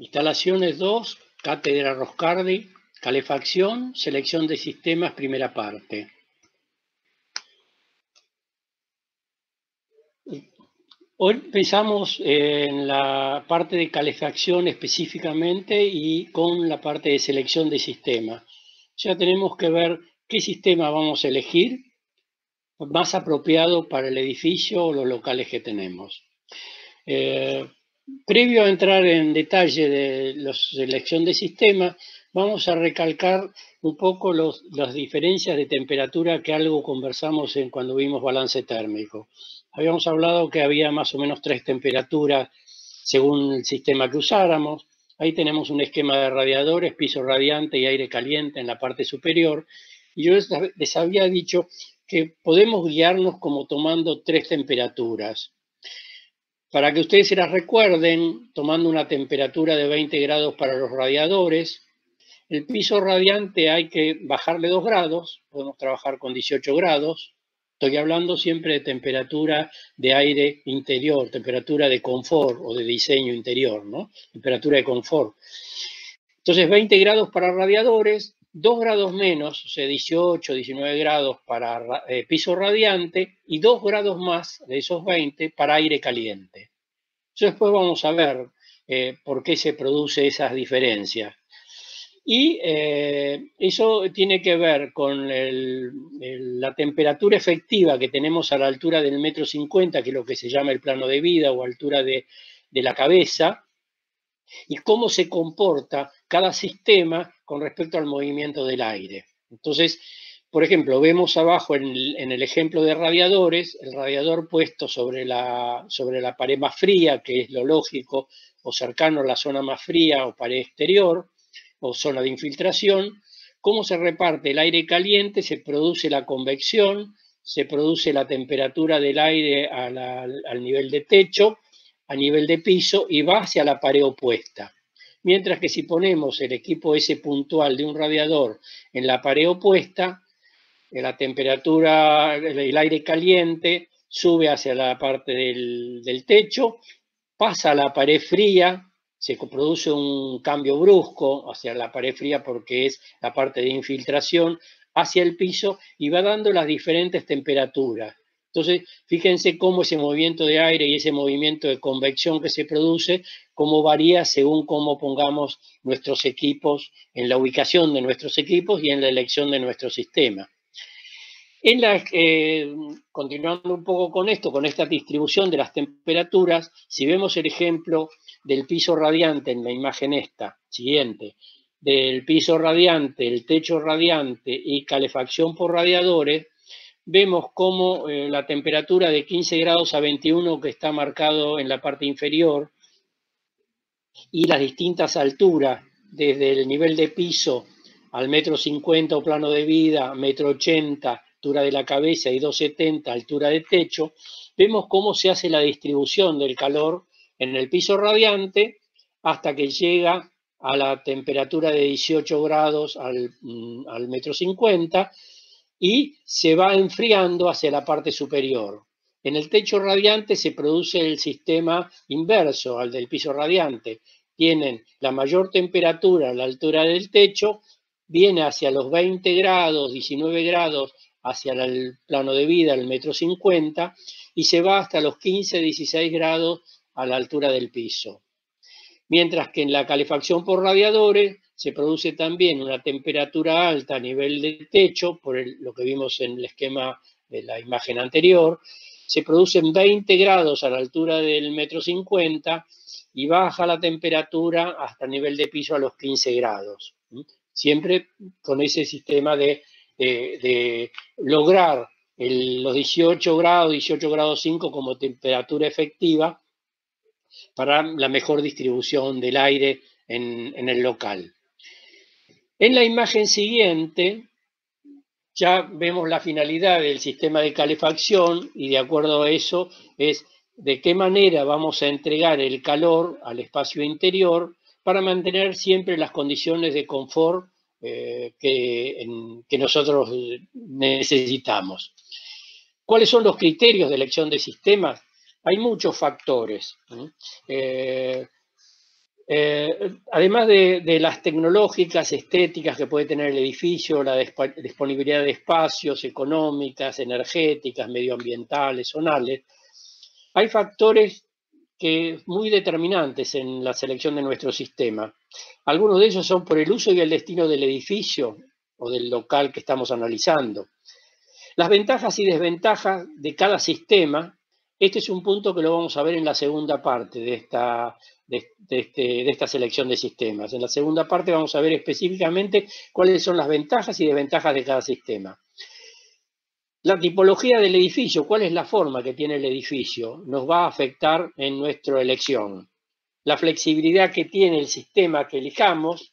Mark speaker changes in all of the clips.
Speaker 1: Instalaciones 2, Cátedra Roscardi, calefacción, selección de sistemas, primera parte. Hoy empezamos en la parte de calefacción específicamente y con la parte de selección de sistemas. Ya tenemos que ver qué sistema vamos a elegir más apropiado para el edificio o los locales que tenemos. Previo a entrar en detalle de la selección de sistemas, vamos a recalcar un poco las diferencias de temperatura que algo conversamos cuando vimos balance térmico. Habíamos hablado que había más o menos 3 temperaturas según el sistema que usáramos. Ahí tenemos un esquema de radiadores, piso radiante y aire caliente en la parte superior. Y yo les había dicho que podemos guiarnos como tomando 3 temperaturas. Para que ustedes se las recuerden, tomando una temperatura de 20 grados para los radiadores, el piso radiante hay que bajarle 2 grados, podemos trabajar con 18 grados. Estoy hablando siempre de temperatura de aire interior, temperatura de confort o de diseño interior, ¿no? Temperatura de confort. Entonces, 20 grados para radiadores, 2 grados menos, o sea, 18, 19 grados para piso radiante y 2 grados más de esos 20 para aire caliente. Después vamos a ver por qué se produce esas diferencias. Y eso tiene que ver con la temperatura efectiva que tenemos a la altura del 1,50 m, que es lo que se llama el plano de vida o altura de la cabeza, y cómo se comporta cada sistema con respecto al movimiento del aire. Entonces, por ejemplo, vemos abajo en el ejemplo de radiadores, el radiador puesto sobre la pared más fría, que es lo lógico, o cercano a la zona más fría o pared exterior, o zona de infiltración. Cómo se reparte el aire caliente, se produce la convección, se produce la temperatura del aire al nivel de techo, a nivel de piso y va hacia la pared opuesta. Mientras que si ponemos el equipo ese puntual de un radiador en la pared opuesta, la temperatura, el aire caliente sube hacia la parte del techo, pasa a la pared fría, se produce un cambio brusco hacia la pared fría porque es la parte de infiltración, hacia el piso y va dando las diferentes temperaturas. Entonces, fíjense cómo ese movimiento de aire y ese movimiento de convección que se produce, cómo varía según cómo pongamos nuestros equipos, en la ubicación de nuestros equipos y en la elección de nuestro sistema. Continuando un poco con esto, con esta distribución de las temperaturas, si vemos el ejemplo del piso radiante en la imagen esta, siguiente, del piso radiante, el techo radiante y calefacción por radiadores, vemos cómo la temperatura de 15 grados a 21 que está marcado en la parte inferior y las distintas alturas, desde el nivel de piso al 1,50 m o plano de vida, 1,80 m, altura de la cabeza y 2,70 m, altura de techo, vemos cómo se hace la distribución del calor en el piso radiante hasta que llega a la temperatura de 18 grados al 1,50 m y se va enfriando hacia la parte superior. En el techo radiante se produce el sistema inverso al del piso radiante. Tienen la mayor temperatura a la altura del techo, viene hacia los 20 grados, 19 grados, hacia el plano de vida, el 1,50 m, y se va hasta los 15, 16 grados a la altura del piso. Mientras que en la calefacción por radiadores se produce también una temperatura alta a nivel de techo, por lo que vimos en el esquema de la imagen anterior, se producen 20 grados a la altura del 1,50 m y baja la temperatura hasta el nivel de piso a los 15 grados. Siempre con ese sistema de lograr los 18 grados, 18 grados 5 como temperatura efectiva para la mejor distribución del aire en el local. En la imagen siguiente ya vemos la finalidad del sistema de calefacción y de acuerdo a eso es de qué manera vamos a entregar el calor al espacio interior para mantener siempre las condiciones de confort que nosotros necesitamos. ¿Cuáles son los criterios de elección de sistemas? Hay muchos factores. Además de las tecnológicas, estéticas que puede tener el edificio, la disponibilidad de espacios, económicas, energéticas, medioambientales, zonales, hay factores muy determinantes en la selección de nuestro sistema. Algunos de ellos son por el uso y el destino del edificio o del local que estamos analizando. Las ventajas y desventajas de cada sistema, este es un punto que lo vamos a ver en la segunda parte de esta selección de sistemas. En la segunda parte vamos a ver específicamente cuáles son las ventajas y desventajas de cada sistema. La tipología del edificio, cuál es la forma que tiene el edificio, nos va a afectar en nuestra elección. La flexibilidad que tiene el sistema que elijamos,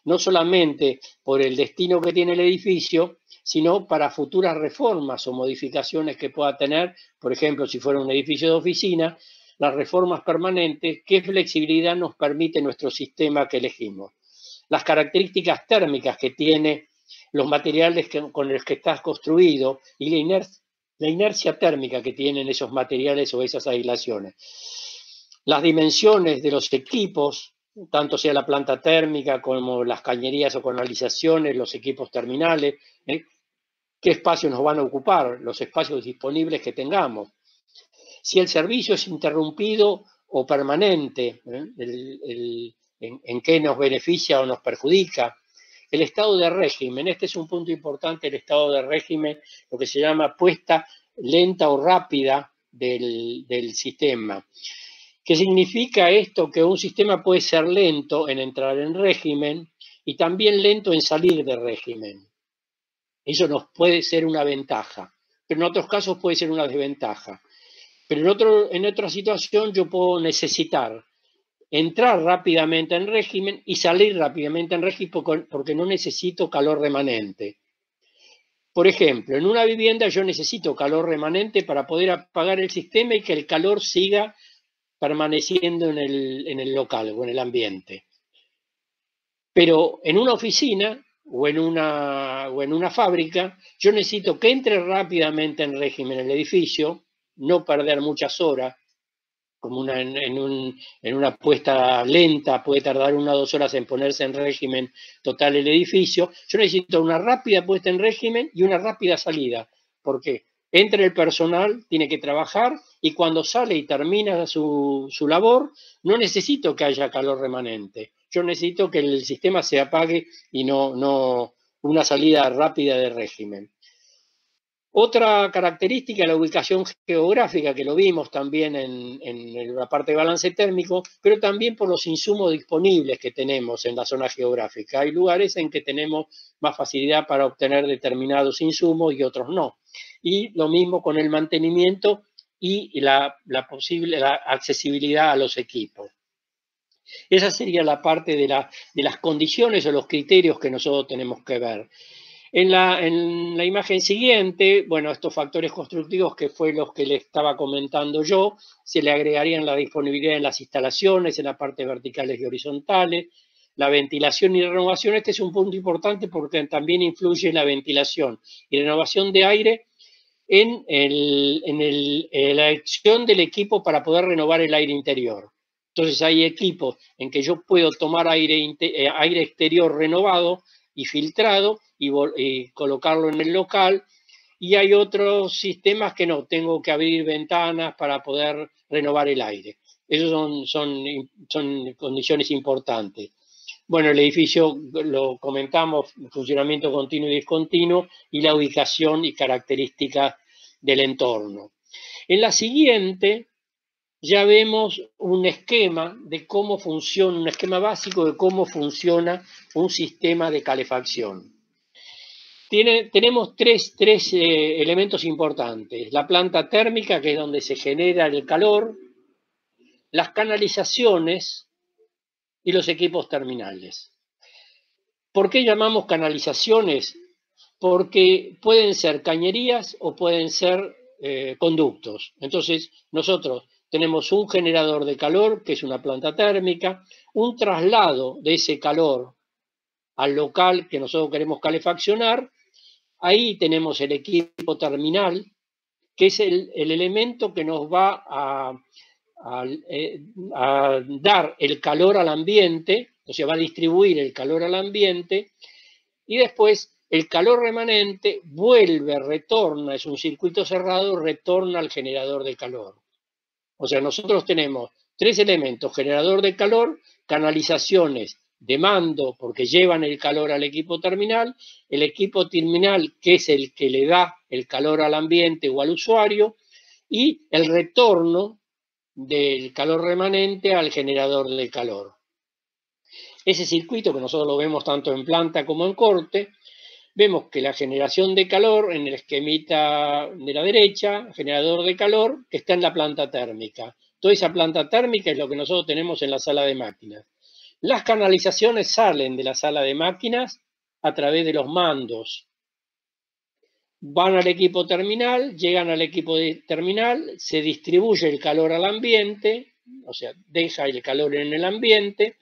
Speaker 1: no solamente por el destino que tiene el edificio, sino para futuras reformas o modificaciones que pueda tener, por ejemplo, si fuera un edificio de oficina, las reformas permanentes, qué flexibilidad nos permite nuestro sistema que elegimos. Las características térmicas que tiene los materiales con los que está construido y la inercia térmica que tienen esos materiales o esas aislaciones. Las dimensiones de los equipos, tanto sea la planta térmica como las cañerías o canalizaciones, los equipos terminales, qué espacios nos van a ocupar, los espacios disponibles que tengamos. Si el servicio es interrumpido o permanente, en qué nos beneficia o nos perjudica. El estado de régimen, este es un punto importante, el estado de régimen, lo que se llama puesta lenta o rápida del sistema. ¿Qué significa esto? Que un sistema puede ser lento en entrar en régimen y también lento en salir de régimen. Eso nos puede ser una ventaja, pero en otros casos puede ser una desventaja. Pero en otra situación yo puedo necesitar entrar rápidamente en régimen y salir rápidamente en régimen porque no necesito calor remanente. Por ejemplo, en una vivienda yo necesito calor remanente para poder apagar el sistema y que el calor siga permaneciendo en el local o en el ambiente. Pero en una oficina o en una fábrica, yo necesito que entre rápidamente en régimen el edificio, no perder muchas horas, como en una puesta lenta, puede tardar 1 o 2 horas en ponerse en régimen total el edificio. Yo necesito una rápida puesta en régimen y una rápida salida, porque entre el personal, tiene que trabajar y cuando sale y termina su labor, no necesito que haya calor remanente. Yo necesito que el sistema se apague y no una salida rápida de régimen. Otra característica, la ubicación geográfica, que lo vimos también en la parte de balance térmico, pero también por los insumos disponibles que tenemos en la zona geográfica. Hay lugares en que tenemos más facilidad para obtener determinados insumos y otros no. Y lo mismo con el mantenimiento y la accesibilidad a los equipos. Esa sería la parte de las condiciones o los criterios que nosotros tenemos que ver. En la imagen siguiente, bueno, estos factores constructivos que fue los que le estaba comentando yo, se le agregarían la disponibilidad en las instalaciones, en las partes verticales y horizontales, la ventilación y renovación. Este es un punto importante porque también influye la ventilación y renovación de aire en la elección del equipo para poder renovar el aire interior. Entonces hay equipos en que yo puedo tomar aire exterior renovado y filtrado y colocarlo en el local, y hay otros sistemas que no, tengo que abrir ventanas para poder renovar el aire. Esas son condiciones importantes. Bueno, el edificio lo comentamos, funcionamiento continuo y discontinuo, y la ubicación y características del entorno. En la siguiente ya vemos un esquema de cómo funciona, un esquema básico de cómo funciona un sistema de calefacción. Tenemos tres elementos importantes. La planta térmica, que es donde se genera el calor, las canalizaciones y los equipos terminales. ¿Por qué llamamos canalizaciones? Porque pueden ser cañerías o pueden ser conductos. Entonces, nosotros tenemos un generador de calor, que es una planta térmica, un traslado de ese calor al local que nosotros queremos calefaccionar. Ahí tenemos el equipo terminal, que es el elemento que nos va a dar el calor al ambiente, o sea, va a distribuir el calor al ambiente, y después el calor remanente vuelve, retorna, es un circuito cerrado, retorna al generador de calor. O sea, nosotros tenemos tres elementos: generador de calor, canalizaciones de mando, porque llevan el calor al equipo terminal, el equipo terminal, que es el que le da el calor al ambiente o al usuario, y el retorno del calor remanente al generador de calor. Ese circuito, que nosotros lo vemos tanto en planta como en corte, vemos que la generación de calor en el esquemita de la derecha, generador de calor, que está en la planta térmica. Toda esa planta térmica es lo que nosotros tenemos en la sala de máquinas. Las canalizaciones salen de la sala de máquinas a través de los mandos. Van al equipo terminal, llegan al equipo terminal, se distribuye el calor al ambiente, o sea, deja el calor en el ambiente,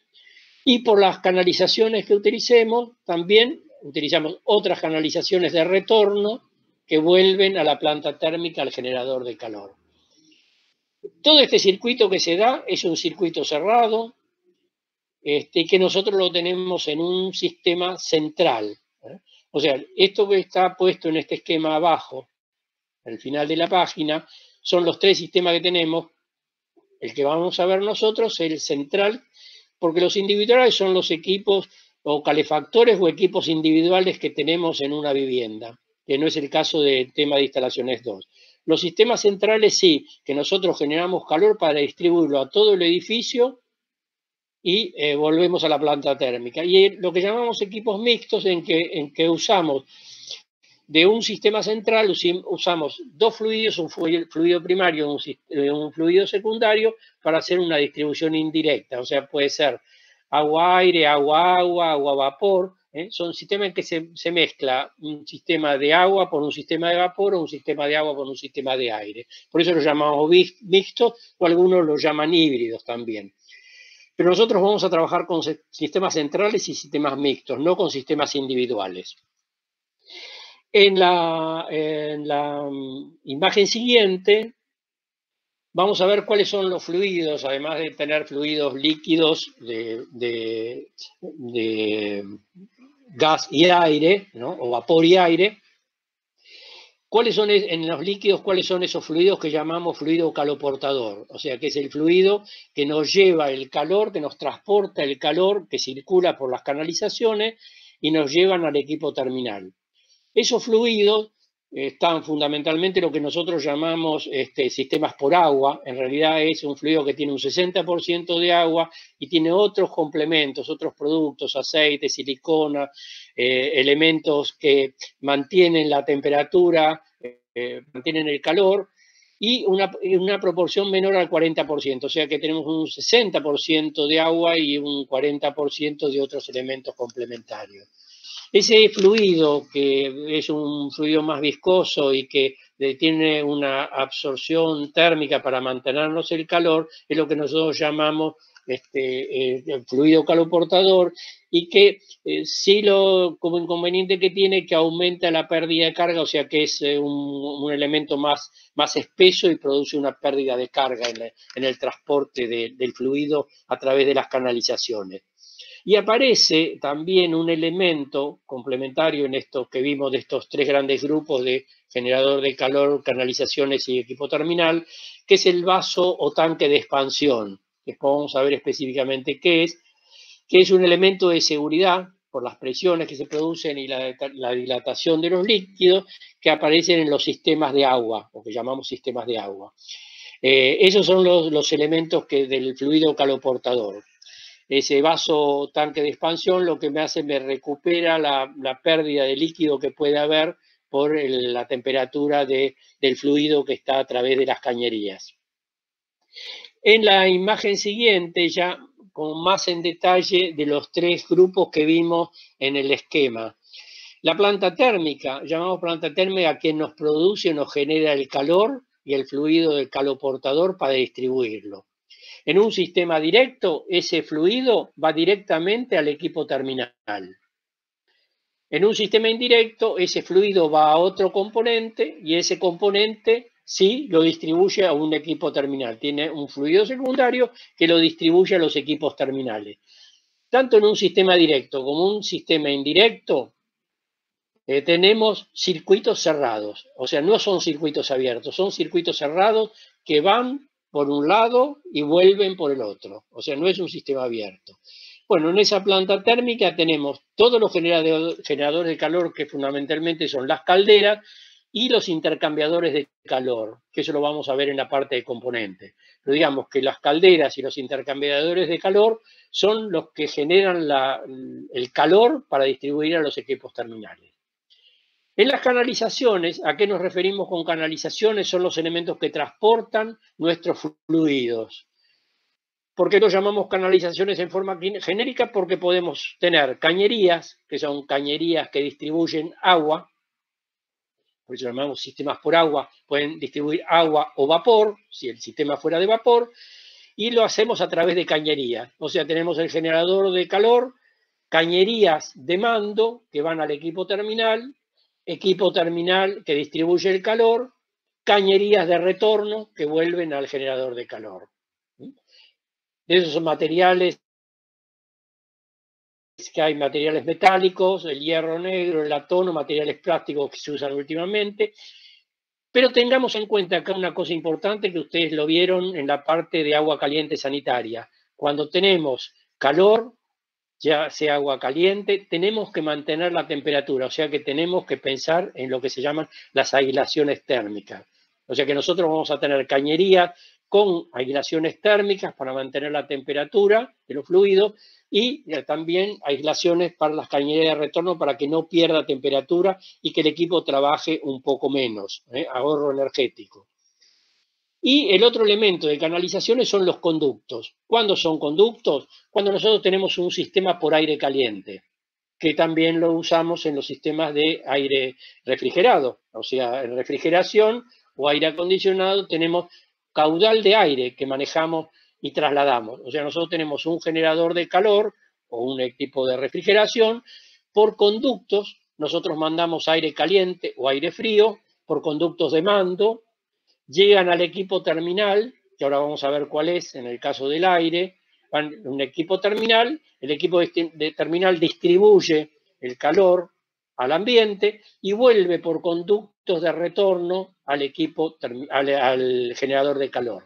Speaker 1: y por las canalizaciones que utilicemos, también utilizamos otras canalizaciones de retorno que vuelven a la planta térmica, al generador de calor. Todo este circuito que se da es un circuito cerrado, que nosotros lo tenemos en un sistema central. O sea, esto que está puesto en este esquema abajo, al final de la página, son los tres sistemas que tenemos. El que vamos a ver nosotros es el central, porque los individuales son los equipos o calefactores o equipos individuales que tenemos en una vivienda, que no es el caso del tema de instalaciones 2. Los sistemas centrales sí, que nosotros generamos calor para distribuirlo a todo el edificio y volvemos a la planta térmica. Y lo que llamamos equipos mixtos, en que usamos de un sistema central, usamos dos fluidos, un fluido primario y un fluido secundario, para hacer una distribución indirecta. O sea, puede ser agua-aire, agua-agua, agua-vapor. Son sistemas en que se mezcla un sistema de agua por un sistema de vapor, o un sistema de agua por un sistema de aire. Por eso lo llamamos mixtos, o algunos lo llaman híbridos también. Pero nosotros vamos a trabajar con sistemas centrales y sistemas mixtos, no con sistemas individuales. En la imagen siguiente vamos a ver cuáles son los fluidos, además de tener fluidos líquidos de gas y aire, ¿no? O vapor y aire. ¿Cuáles son en los líquidos, cuáles son esos fluidos que llamamos fluido caloportador? O sea, que es el fluido que nos lleva el calor, que nos transporta el calor, que circula por las canalizaciones y nos llevan al equipo terminal. Esos fluidos están fundamentalmente lo que nosotros llamamos sistemas por agua. En realidad es un fluido que tiene un 60% de agua y tiene otros complementos, otros productos, aceite, silicona, elementos que mantienen la temperatura, mantienen el calor, y una proporción menor al 40%. O sea que tenemos un 60% de agua y un 40% de otros elementos complementarios. Ese fluido, que es un fluido más viscoso y que tiene una absorción térmica para mantenernos el calor, es lo que nosotros llamamos el fluido caloportador, y que sí, como inconveniente que tiene, que aumenta la pérdida de carga, o sea que es un elemento más espeso y produce una pérdida de carga en el transporte del fluido a través de las canalizaciones. Y aparece también un elemento complementario en esto que vimos de estos tres grandes grupos de generador de calor, canalizaciones y equipo terminal, que es el vaso o tanque de expansión. Después vamos a ver específicamente qué es, que es un elemento de seguridad por las presiones que se producen y la dilatación de los líquidos que aparecen en los sistemas de agua, o que llamamos sistemas de agua. Esos son los elementos del fluido caloportador. Ese vaso tanque de expansión lo que me recupera la pérdida de líquido que puede haber por la temperatura del fluido que está a través de las cañerías. En la imagen siguiente, ya con más en detalle de los tres grupos que vimos en el esquema. La planta térmica, llamamos planta térmica, que nos produce, nos genera el calor y el fluido del caloportador para distribuirlo. En un sistema directo, ese fluido va directamente al equipo terminal. En un sistema indirecto, ese fluido va a otro componente y ese componente sí lo distribuye a un equipo terminal. Tiene un fluido secundario que lo distribuye a los equipos terminales. Tanto en un sistema directo como en un sistema indirecto, tenemos circuitos cerrados. O sea, no son circuitos abiertos, son circuitos cerrados que van por un lado y vuelven por el otro. O sea, no es un sistema abierto. Bueno, en esa planta térmica tenemos todos los generadores de calor, que fundamentalmente son las calderas, y los intercambiadores de calor, que eso lo vamos a ver en la parte de componentes. Pero digamos que las calderas y los intercambiadores de calor son los que generan el calor para distribuir a los equipos terminales. En las canalizaciones, ¿a qué nos referimos con canalizaciones? Son los elementos que transportan nuestros fluidos. ¿Por qué lo llamamos canalizaciones en forma genérica? Porque podemos tener cañerías, que son cañerías que distribuyen agua, por eso llamamos sistemas por agua, pueden distribuir agua o vapor, si el sistema fuera de vapor, y lo hacemos a través de cañerías. O sea, tenemos el generador de calor, cañerías de mando que van al equipo terminal que distribuye el calor, cañerías de retorno que vuelven al generador de calor. De esos materiales que hay materiales metálicos, el hierro negro, el latón, materiales plásticos que se usan últimamente. Pero tengamos en cuenta acá una cosa importante que ustedes lo vieron en la parte de agua caliente sanitaria. Cuando tenemos calor, ya sea agua caliente, tenemos que mantener la temperatura, o sea que tenemos que pensar en lo que se llaman las aislaciones térmicas. O sea que nosotros vamos a tener cañerías con aislaciones térmicas para mantener la temperatura de los fluidos y también aislaciones para las cañerías de retorno para que no pierda temperatura y que el equipo trabaje un poco menos, ahorro energético. Y el otro elemento de canalizaciones son los conductos. ¿Cuándo son conductos? Cuando nosotros tenemos un sistema por aire caliente, que también lo usamos en los sistemas de aire refrigerado. O sea, en refrigeración o aire acondicionado tenemos caudal de aire que manejamos y trasladamos. O sea, nosotros tenemos un generador de calor o un equipo de refrigeración. Por conductos, nosotros mandamos aire caliente o aire frío por conductos de mando, llegan al equipo terminal, que ahora vamos a ver cuál es en el caso del aire, van un equipo terminal, el equipo terminal distribuye el calor al ambiente y vuelve por conductos de retorno al equipo, al generador de calor.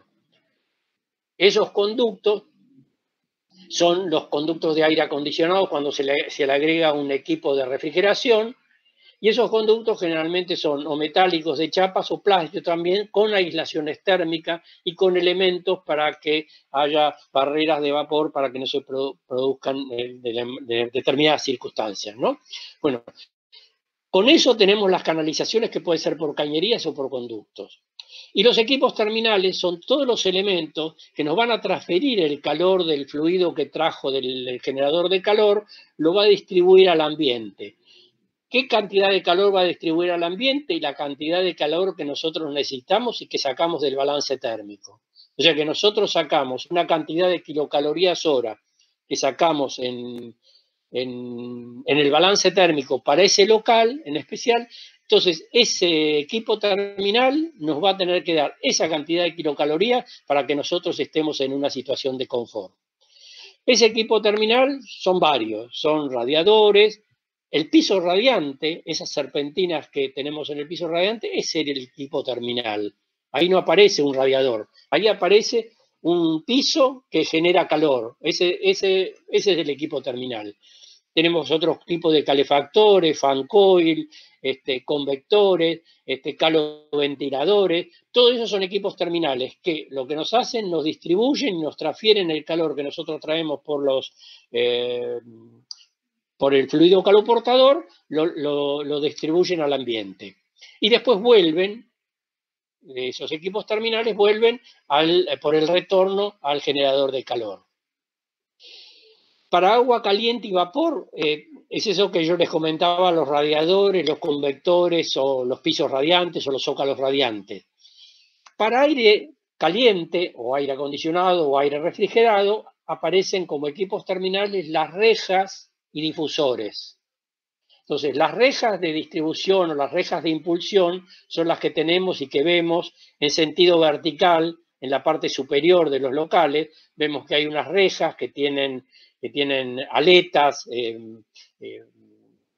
Speaker 1: Esos conductos son los conductos de aire acondicionado cuando se le agrega un equipo de refrigeración. Y esos conductos generalmente son o metálicos de chapas o plásticos también, con aislaciones térmicas y con elementos para que haya barreras de vapor para que no se produzcan de determinadas circunstancias, ¿no? Bueno, con eso tenemos las canalizaciones que pueden ser por cañerías o por conductos. Y los equipos terminales son todos los elementos que nos van a transferir el calor del fluido que trajo del generador de calor, lo va a distribuir al ambiente. ¿Qué cantidad de calor va a distribuir al ambiente? Y la cantidad de calor que nosotros necesitamos y que sacamos del balance térmico. O sea que nosotros sacamos una cantidad de kilocalorías hora que sacamos en el balance térmico para ese local en especial. Entonces, ese equipo terminal nos va a tener que dar esa cantidad de kilocalorías para que nosotros estemos en una situación de confort. Ese equipo terminal son varios, son radiadores. El piso radiante, esas serpentinas que tenemos en el piso radiante, ese es el equipo terminal. Ahí no aparece un radiador, ahí aparece un piso que genera calor. Ese es el equipo terminal. Tenemos otros tipos de calefactores, fan coil, convectores, caloventiladores. Todos esos son equipos terminales que lo que nos hacen, nos distribuyen y nos transfieren el calor que nosotros traemos por el fluido caloportador, lo distribuyen al ambiente. Y después vuelven, esos equipos terminales vuelven por el retorno al generador de calor. Para agua caliente y vapor, es eso que yo les comentaba, los radiadores, los convectores o los pisos radiantes o los zócalos radiantes. Para aire caliente o aire acondicionado o aire refrigerado, aparecen como equipos terminales las rejas y difusores. Entonces, las rejas de distribución o las rejas de impulsión son las que tenemos y que vemos en sentido vertical en la parte superior de los locales. Vemos que hay unas rejas que tienen aletas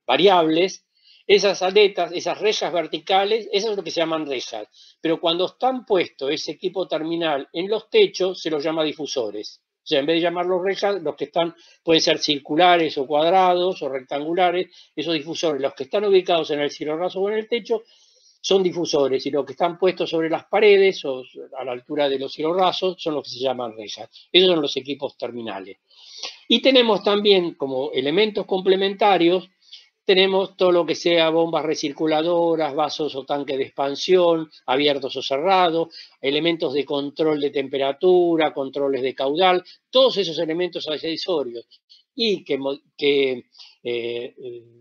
Speaker 1: variables. Esas aletas, esas rejas verticales, eso es lo que se llaman rejas. Pero cuando están puestos ese equipo terminal en los techos, se los llama difusores. O sea, en vez de llamarlos rejas, los que están pueden ser circulares o cuadrados o rectangulares, esos difusores. Los que están ubicados en el cielo raso o en el techo son difusores, y los que están puestos sobre las paredes o a la altura de los cielos rasos son los que se llaman rejas. Esos son los equipos terminales. Y tenemos también como elementos complementarios, tenemos todo lo que sea bombas recirculadoras, vasos o tanques de expansión, abiertos o cerrados, elementos de control de temperatura, controles de caudal, todos esos elementos accesorios y que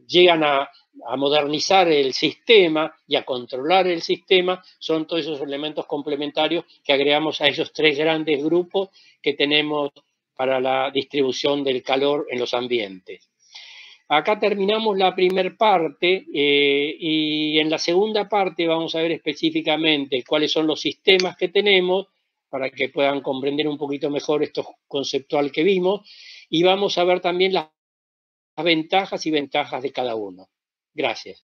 Speaker 1: llegan a modernizar el sistema y a controlar el sistema, son todos esos elementos complementarios que agregamos a esos tres grandes grupos que tenemos para la distribución del calor en los ambientes. Acá terminamos la primera parte y en la segunda parte vamos a ver específicamente cuáles son los sistemas que tenemos para que puedan comprender un poquito mejor esto conceptual que vimos, y vamos a ver también las ventajas y ventajas de cada uno. Gracias.